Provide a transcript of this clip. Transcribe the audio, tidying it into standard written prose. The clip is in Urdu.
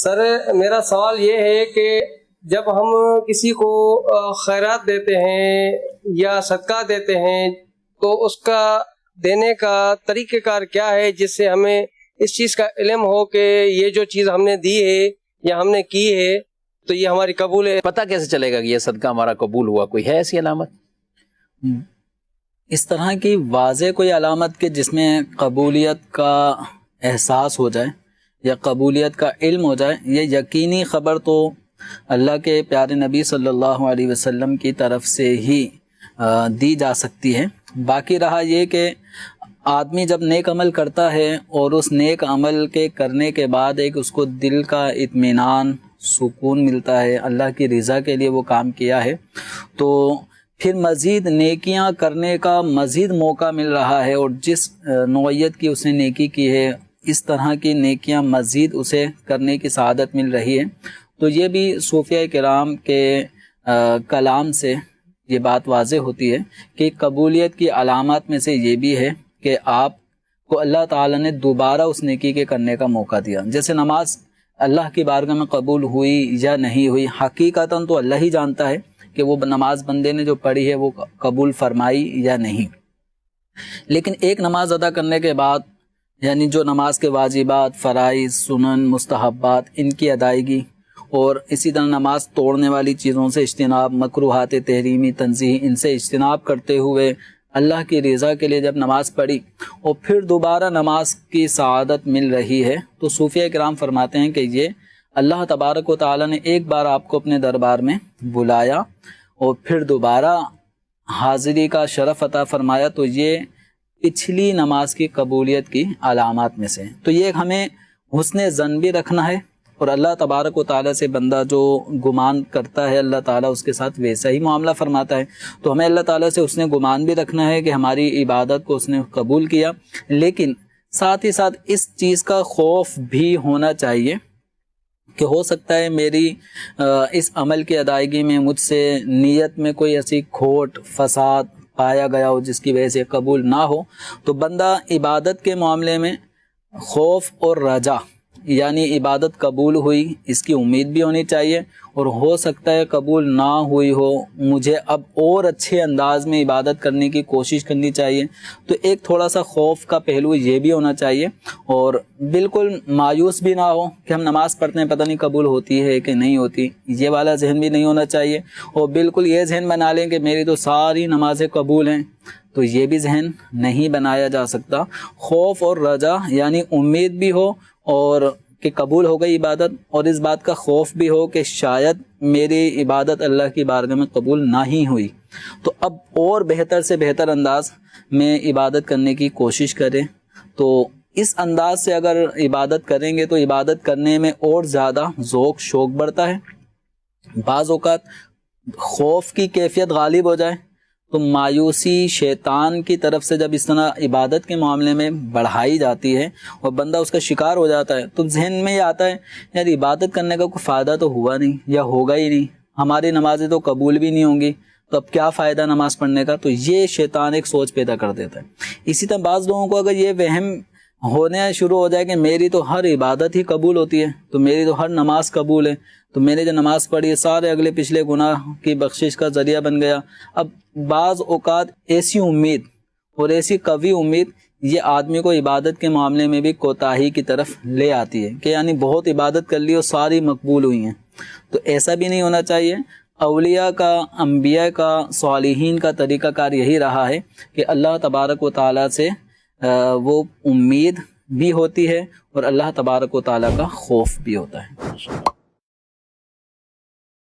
سر میرا سوال یہ ہے کہ جب ہم کسی کو خیرات دیتے ہیں یا صدقہ دیتے ہیں تو اس کا دینے کا طریقہ کار کیا ہے جس سے ہمیں اس چیز کا علم ہو کہ یہ جو چیز ہم نے دی ہے یا ہم نے کی ہے تو یہ ہماری قبول ہے؟ پتہ کیسے چلے گا کہ یہ صدقہ ہمارا قبول ہوا؟ کوئی ہے ایسی علامت؟ اس طرح کی واضح کوئی علامت کہ جس میں قبولیت کا احساس ہو جائے یا قبولیت کا علم ہو جائے، یہ یقینی خبر تو اللہ کے پیارے نبی صلی اللہ علیہ وسلم کی طرف سے ہی دی جا سکتی ہے۔ باقی رہا یہ کہ آدمی جب نیک عمل کرتا ہے اور اس نیک عمل کے کرنے کے بعد ایک اس کو دل کا اطمینان، سکون ملتا ہے، اللہ کی رضا کے لیے وہ کام کیا ہے، تو پھر مزید نیکیاں کرنے کا مزید موقع مل رہا ہے، اور جس نوعیت کی اس نے نیکی کی ہے اس طرح کی نیکیاں مزید اسے کرنے کی سعادت مل رہی ہے۔ تو یہ بھی صوفیہ کرام کے کلام سے یہ بات واضح ہوتی ہے کہ قبولیت کی علامات میں سے یہ بھی ہے کہ آپ کو اللہ تعالیٰ نے دوبارہ اس نیکی کے کرنے کا موقع دیا۔ جیسے نماز اللہ کی بارگاہ میں قبول ہوئی یا نہیں ہوئی، حقیقتاً تو اللہ ہی جانتا ہے کہ وہ نماز بندے نے جو پڑھی ہے وہ قبول فرمائی یا نہیں، لیکن ایک نماز ادا کرنے کے بعد، یعنی جو نماز کے واجبات، فرائض، سنن، مستحبات، ان کی ادائیگی، اور اسی طرح نماز توڑنے والی چیزوں سے اجتناب، مکروہات تحریمی تنزیہی، ان سے اجتناب کرتے ہوئے اللہ کی رضا کے لیے جب نماز پڑھی اور پھر دوبارہ نماز کی سعادت مل رہی ہے، تو صوفیہ کرام فرماتے ہیں کہ یہ اللہ تبارک و تعالیٰ نے ایک بار آپ کو اپنے دربار میں بلایا اور پھر دوبارہ حاضری کا شرف عطا فرمایا، تو یہ پچھلی نماز کی قبولیت کی علامات میں سے۔ تو یہ ہمیں حسن ظن بھی رکھنا ہے، اور اللہ تبارک و تعالیٰ سے بندہ جو گمان کرتا ہے اللہ تعالیٰ اس کے ساتھ ویسا ہی معاملہ فرماتا ہے، تو ہمیں اللہ تعالیٰ سے حسن گمان بھی رکھنا ہے کہ ہماری عبادت کو اس نے قبول کیا، لیکن ساتھ ہی ساتھ اس چیز کا خوف بھی ہونا چاہیے کہ ہو سکتا ہے میری اس عمل کی ادائیگی میں مجھ سے نیت میں کوئی ایسی کھوٹ، فساد پایا گیا ہو جس کی وجہ سے قبول نہ ہو۔ تو بندہ عبادت کے معاملے میں خوف اور رجا، یعنی عبادت قبول ہوئی اس کی امید بھی ہونی چاہیے، اور ہو سکتا ہے قبول نہ ہوئی ہو، مجھے اب اور اچھے انداز میں عبادت کرنے کی کوشش کرنی چاہیے، تو ایک تھوڑا سا خوف کا پہلو یہ بھی ہونا چاہیے، اور بالکل مایوس بھی نہ ہو کہ ہم نماز پڑھتے ہیں پتہ نہیں قبول ہوتی ہے کہ نہیں ہوتی، یہ والا ذہن بھی نہیں ہونا چاہیے، اور بالکل یہ ذہن بنا لیں کہ میری تو ساری نمازیں قبول ہیں، تو یہ بھی ذہن نہیں بنایا جا سکتا۔ خوف اور رجا یعنی امید بھی ہو اور کہ قبول ہو گئی عبادت، اور اس بات کا خوف بھی ہو کہ شاید میری عبادت اللہ کی بارگاہ میں قبول نہ ہی ہوئی، تو اب اور بہتر سے بہتر انداز میں عبادت کرنے کی کوشش کریں۔ تو اس انداز سے اگر عبادت کریں گے تو عبادت کرنے میں اور زیادہ ذوق شوق بڑھتا ہے۔ بعض اوقات خوف کی کیفیت غالب ہو جائے تو مایوسی شیطان کی طرف سے جب اس طرح عبادت کے معاملے میں بڑھائی جاتی ہے اور بندہ اس کا شکار ہو جاتا ہے، تو ذہن میں یہ آتا ہے یار عبادت کرنے کا کوئی فائدہ تو ہوا نہیں یا ہوگا ہی نہیں، ہماری نمازیں تو قبول بھی نہیں ہوں گی، تو اب کیا فائدہ نماز پڑھنے کا؟ تو یہ شیطان ایک سوچ پیدا کر دیتا ہے۔ اسی طرح بعض لوگوں کو اگر یہ وہم ہونے شروع ہو جائے کہ میری تو ہر عبادت ہی قبول ہوتی ہے، تو میری تو ہر نماز قبول ہے، تو میں نے جو نماز پڑھی ہے سارے اگلے پچھلے گناہ کی بخشش کا ذریعہ بن گیا۔ اب بعض اوقات ایسی امید اور ایسی قوی امید یہ آدمی کو عبادت کے معاملے میں بھی کوتاہی کی طرف لے آتی ہے کہ یعنی بہت عبادت کر لی اور ساری مقبول ہوئی ہیں، تو ایسا بھی نہیں ہونا چاہیے۔ اولیاء کا، انبیاء کا، صالحین کا طریقہ کار یہی رہا ہے کہ اللہ تبارک و تعالیٰ سے وہ امید بھی ہوتی ہے اور اللہ تبارک و تعالیٰ کا خوف بھی ہوتا ہے۔